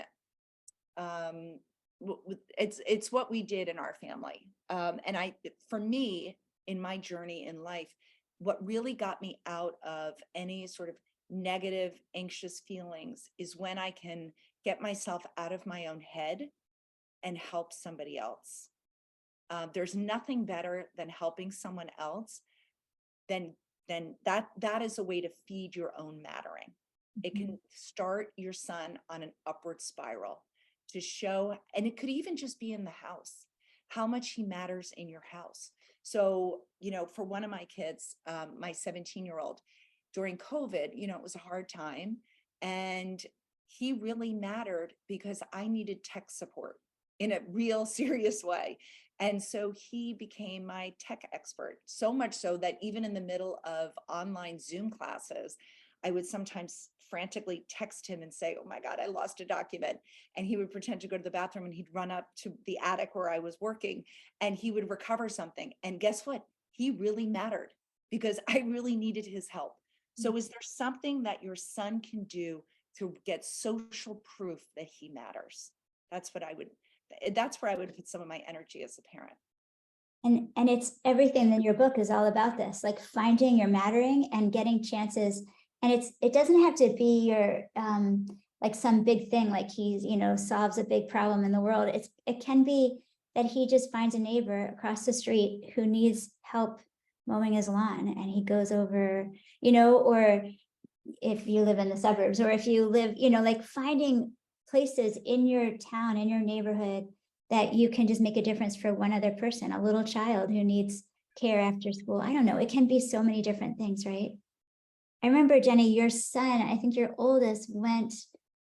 it's what we did in our family. And for me, in my journey in life, what really got me out of any sort of negative, anxious feelings is when I can get myself out of my own head and help somebody else. There's nothing better than helping someone else than that is a way to feed your own mattering. It can start your son on an upward spiral to show, and it could even just be in the house, how much he matters in your house. So, for one of my kids, my 17-year-old, during COVID, it was a hard time, and he really mattered because I needed tech support in a real serious way. And so he became my tech expert, so much so that even in the middle of online Zoom classes, I would sometimes frantically text him and say, "Oh my God, I lost a document." And he would pretend to go to the bathroom and he'd run up to the attic where I was working and he would recover something. And guess what? He really mattered because I really needed his help. So is there something that your son can do to get social proof that he matters? That's where I would put some of my energy as a parent. And it's everything in your book is all about this, like finding your mattering and getting chances. And it doesn't have to be your like some big thing, like he's, solves a big problem in the world. It can be that he just finds a neighbor across the street who needs help mowing his lawn and he goes over, or if you live in the suburbs or if you live, like finding places in your town, in your neighborhood that you can just make a difference for one other person, a little child who needs care after school. I don't know. It can be so many different things, right? I remember, Jennie, your son, I think your oldest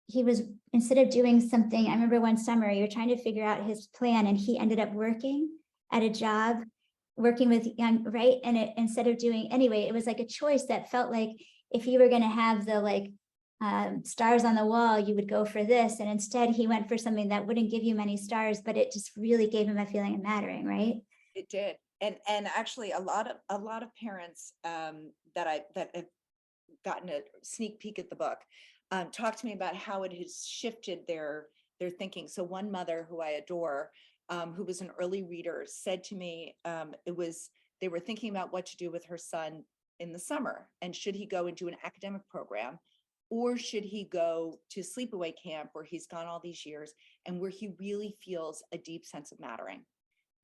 he was, instead of doing something, I remember one summer you were trying to figure out his plan and he ended up working at a job, working with young, right? And instead of doing, anyway, it was like a choice that felt like if you were going to have the stars on the wall, you would go for this. And instead he went for something that wouldn't give you many stars, but it just really gave him a feeling of mattering, right? It did. And actually a lot of parents that have gotten a sneak peek at the book talk to me about how it has shifted their thinking. So one mother who I adore, who was an early reader, said to me, they were thinking about what to do with her son in the summer, and should he go and do an academic program, or should he go to sleepaway camp where he's gone all these years and where he really feels a deep sense of mattering.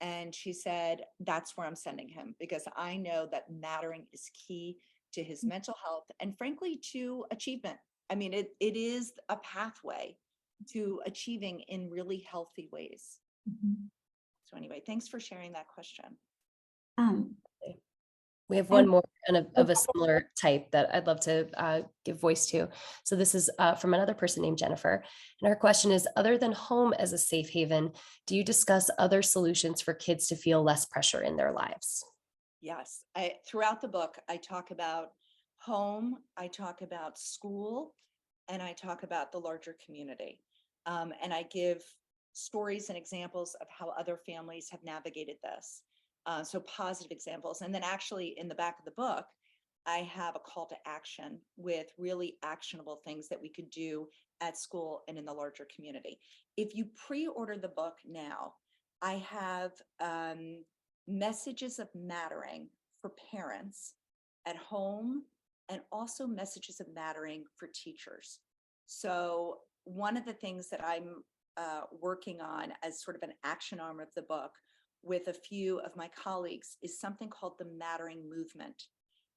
And she said, that's where I'm sending him, because I know that mattering is key to his mental health and frankly to achievement. I mean, it is a pathway to achieving in really healthy ways. So anyway, thanks for sharing that question. We have one more kind of a similar type that I'd love to give voice to. So this is from another person named Jennifer. And her question is, other than home as a safe haven, do you discuss other solutions for kids to feel less pressure in their lives? Yes, throughout the book, I talk about home, I talk about school, and I talk about the larger community. And I give stories and examples of how other families have navigated this. So positive examples. And then actually in the back of the book, I have a call to action with really actionable things that we could do at school and in the larger community. If you pre-order the book now, I have messages of mattering for parents at home and also messages of mattering for teachers. So one of the things that I'm working on as sort of an action arm of the book with a few of my colleagues is something called the Mattering Movement.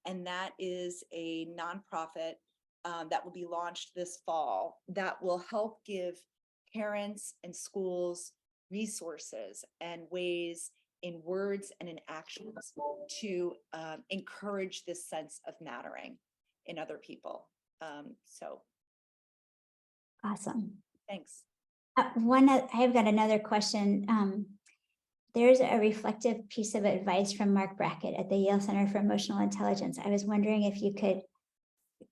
And that is a nonprofit that will be launched this fall that will help give parents and schools resources and ways in words and in actions to encourage this sense of mattering in other people. So Awesome. thanks. I've got another question. There's a reflective piece of advice from Mark Brackett at the Yale Center for Emotional Intelligence. I was wondering if you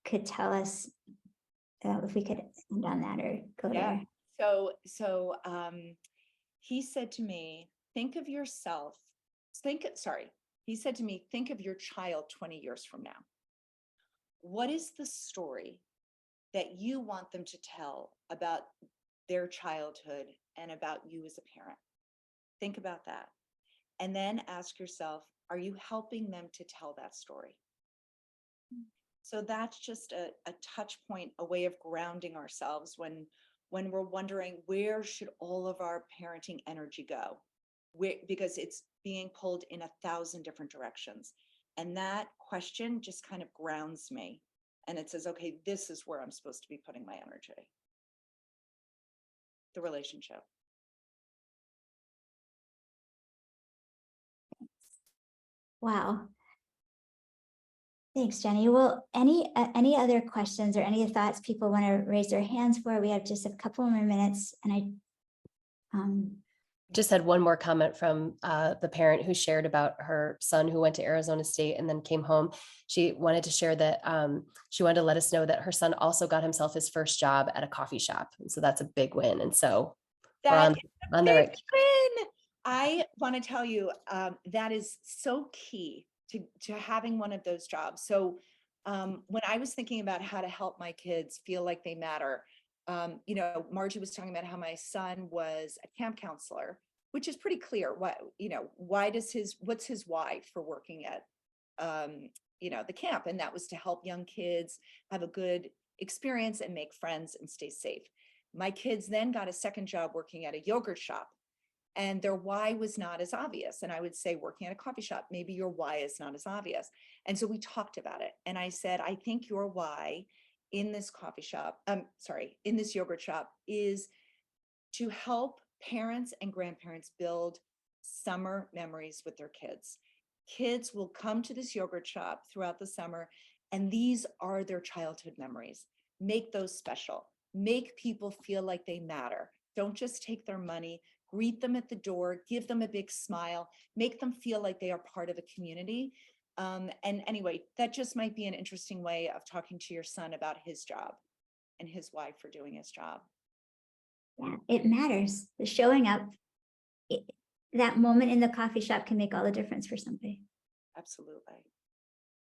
could tell us if we could end on that or go there. So he said to me, think of yourself, he said to me, think of your child 20 years from now. What is the story that you want them to tell about their childhood and about you as a parent? Think about that. And then ask yourself, are you helping them to tell that story? So that's just a touch point, a way of grounding ourselves when we're wondering where should all of our parenting energy go? Because it's being pulled in 1,000 different directions. And that question just kind of grounds me. And it says, okay, this is where I'm supposed to be putting my energy. The relationship. Wow. Thanks, Jenny. Well, any other questions or any thoughts people want to raise their hands for? We have just a couple more minutes, and I just had one more comment from the parent who shared about her son who went to Arizona State and then came home. She wanted to share that she wanted to let us know that her son also got himself his first job at a coffee shop. And so that's a big win. And so we're on the right. Win. I want to tell you that is so key to having one of those jobs. So when I was thinking about how to help my kids feel like they matter, you know, Marjie was talking about how my son was a camp counselor, which is pretty clear. What's his why for working at, you know, the camp? And that was to help young kids have a good experience and make friends and stay safe. My kids then got a second job working at a yogurt shop, and their why was not as obvious. And I would say, working at a coffee shop, maybe your why is not as obvious. And so we talked about it. And I said, I think your why in this coffee shop, in this yogurt shop, is to help parents and grandparents build summer memories with their kids. Kids will come to this yogurt shop throughout the summer, and these are their childhood memories. Make those special. Make people feel like they matter. Don't just take their money. Greet them at the door, give them a big smile, make them feel like they are part of a community. And anyway, that just might be an interesting way of talking to your son about his job and his why for doing his job. Yeah, it matters. The showing up, that moment in the coffee shop can make all the difference for somebody. Absolutely.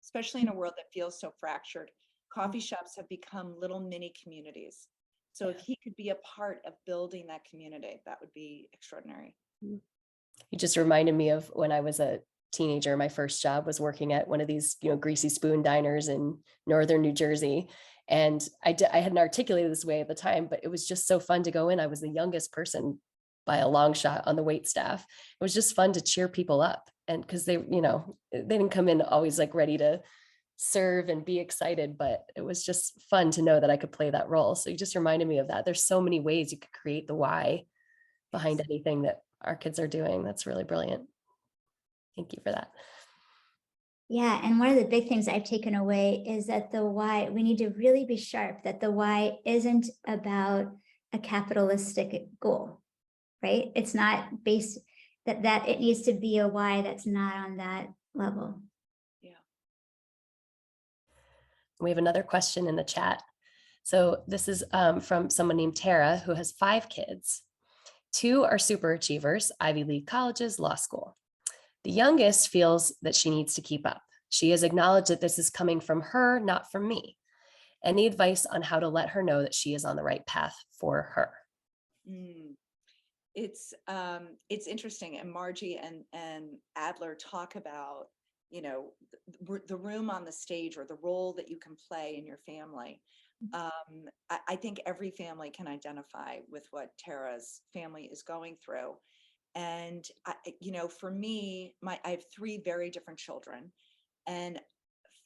Especially in a world that feels so fractured. Coffee shops have become little mini communities. So if he could be a part of building that community, that would be extraordinary. You just reminded me of when I was a teenager. My first job was working at one of these, you know, greasy spoon diners in northern New Jersey. And I hadn't articulated this way at the time, but it was just so fun to go in. I was the youngest person by a long shot on the wait staff. It was just fun to cheer people up. And because they, you know, they didn't come in always like ready to serve and be excited, but it was just fun to know that I could play that role. So you just reminded me of that. There's so many ways you could create the why behind anything that our kids are doing. That's really brilliant. Thank you for that. Yeah, and one of the big things I've taken away is that the why, we need to really be sharp, that the why isn't about a capitalistic goal, right? It's not based, that it needs to be a why that's not on that level. We have another question in the chat. So this is from someone named Tara, who has 5 kids. 2 are super achievers, Ivy League colleges, law school. The youngest feels that she needs to keep up. She has acknowledged that this is coming from her, not from me. Any advice on how to let her know that she is on the right path for her? Mm. It's interesting, and Margie and Adler talk about, you know, the room on the stage, or the role that you can play in your family. I think every family can identify with what Tara's family is going through. And for me, I have 3 very different children, and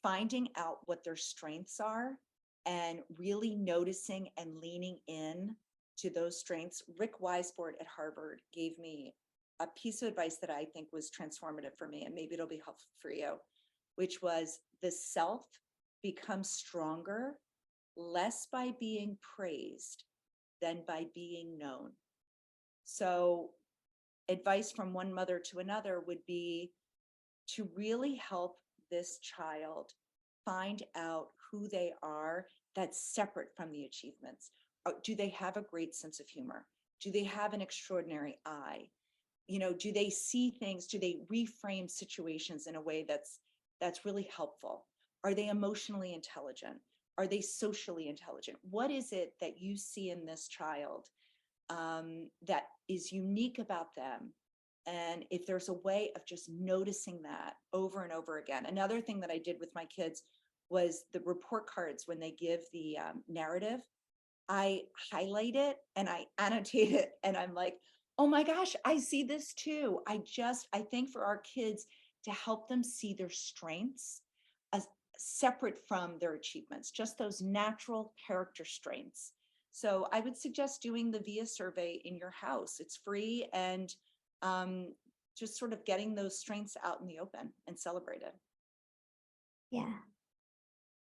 finding out what their strengths are and really noticing and leaning in to those strengths. Rick Weisbord at Harvard gave me a piece of advice that I think was transformative for me, and maybe it'll be helpful for you, which was the self becomes stronger less by being praised than by being known. So advice from one mother to another would be to really help this child find out who they are that's separate from the achievements. Do they have a great sense of humor? Do they have an extraordinary eye? Do they see things? Do they reframe situations in a way that's really helpful? Are they emotionally intelligent? Are they socially intelligent? What is it that you see in this child that is unique about them? And if there's a way of just noticing that over and over again. Another thing that I did with my kids was the report cards. When they give the narrative, I highlight it and I annotate it, and I'm like, oh my gosh, I see this too. I think for our kids, to help them see their strengths as separate from their achievements, just those natural character strengths. So I would suggest doing the VIA survey in your house. It's free, and just sort of getting those strengths out in the open and celebrated. Yeah.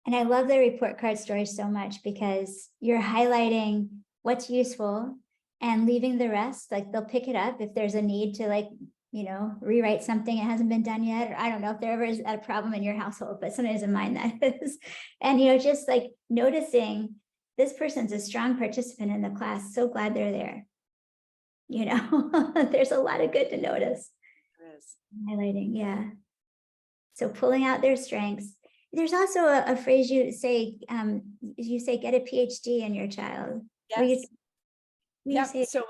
And I love the report card story so much, because you're highlighting what's useful and leaving the rest. Like, they'll pick it up if there's a need to, like, rewrite something it hasn't been done yet. Or I don't know if there ever is a problem in your household, but sometimes in mine that is. And, just like noticing this person's a strong participant in the class. So glad they're there. There's a lot of good to notice. There is. Highlighting, yeah. So pulling out their strengths. There's also a phrase you say, get a PhD in your child. Yes. Will you say? So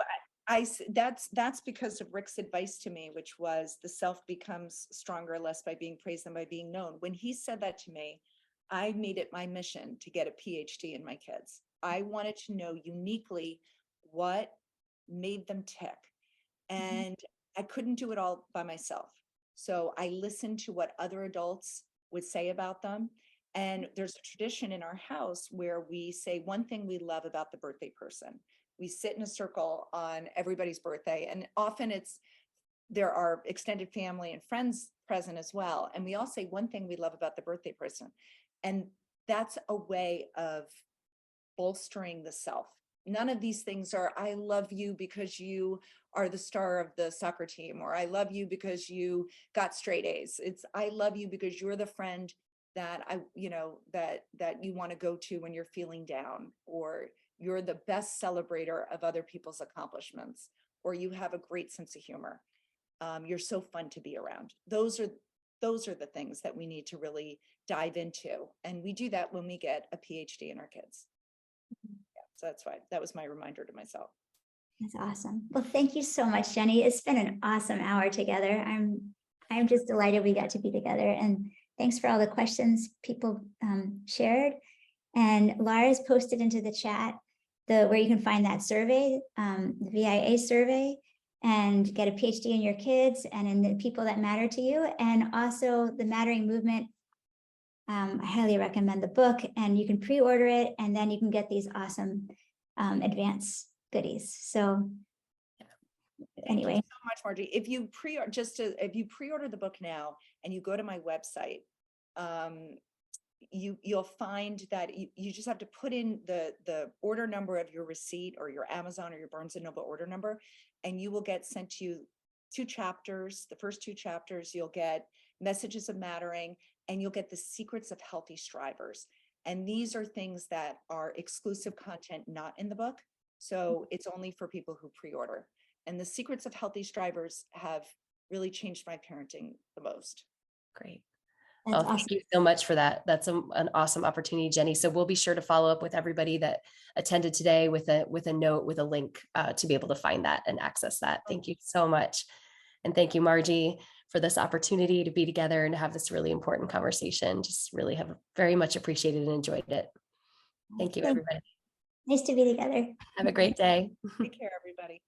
that's because of Rick's advice to me, which was the self becomes stronger less by being praised than by being known. When he said that to me, I made it my mission to get a PhD in my kids. I wanted to know uniquely what made them tick. And I couldn't do it all by myself. So I listened to what other adults would say about them. And there's a tradition in our house where we say one thing we love about the birthday person. We sit in a circle on everybody's birthday, and often there are extended family and friends present as well. And we all say one thing we love about the birthday person. And that's a way of bolstering the self. None of these things are, I love you because you are the star of the soccer team, or I love you because you got straight A's. It's, I love you because you're the friend that that you want to go to when you're feeling down, or you're the best celebrator of other people's accomplishments, or you have a great sense of humor. You're so fun to be around. Those are the things that we need to really dive into. And we do that when we get a PhD in our kids. So that's why that was my reminder to myself. That's awesome. Well, thank you so much, Jennie. It's been an awesome hour together. I'm just delighted we got to be together, and thanks for all the questions people shared. And Lara's posted into the chat where you can find that survey, the VIA survey, and get a PhD in your kids and in the people that matter to you, and also the Mattering Movement. I highly recommend the book, and you can pre-order it, and then you can get these awesome advanced goodies. So anyway, Thank you so much, Margie. If you pre-order the book now and you go to my website, you'll find that you just have to put in the order number of your receipt, or your Amazon or your Barnes & Noble order number, and you will get sent to you 2 chapters. The first 2 chapters, you'll get Messages of Mattering, and you'll get The Secrets of Healthy Strivers. And these are things that are exclusive content, not in the book. So it's only for people who pre-order. And the secrets of healthy strivers have really changed my parenting the most. Great. That's Oh, awesome. thank you so much for that. That's an awesome opportunity, Jenny. So we'll be sure to follow up with everybody that attended today with a note, with a link to be able to find that and access that. Thank you so much. And thank you, Margie, for this opportunity to be together and to have this really important conversation. Just really have very much appreciated and enjoyed it. Thank you, everybody. Nice to be together. Have a great day. Take care, everybody.